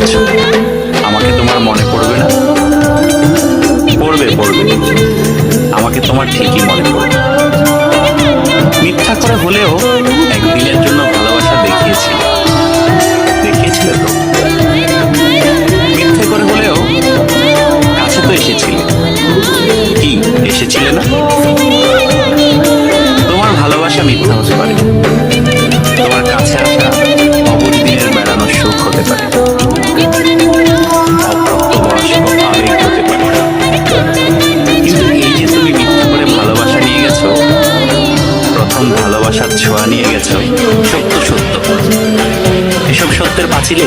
ভাবছো আমাকে তোমার মনে পড়বে না? পড়বে পড়বে, আমাকে তোমার ঠিকই মনে পড়বে। মিথ্যা করে হলেও একদিনের জন্য ভালোবাসা দেখিয়েছিলে, দেখিয়েছিলে তো। মিথ্যে করে হলেও কাছে তো এসেছিলে, কি এসেছিলে না? তোমার ভালোবাসা মিথ্যা হতে পারে, তোমার কাছে আসা অবদিনের বেড়ানোর সুখ হতে পারে, অপ্রাপ্তবয়স্ক আবেগ হতে পারে। কিন্তু এই যে তুমি মিথ্যা করে ভালোবাসা নিয়ে গেছো, প্রথম ভালোবাসার ছোঁয়া নিয়ে গেছো, সত্য সত্য। এসব সত্যের পাঁচিলে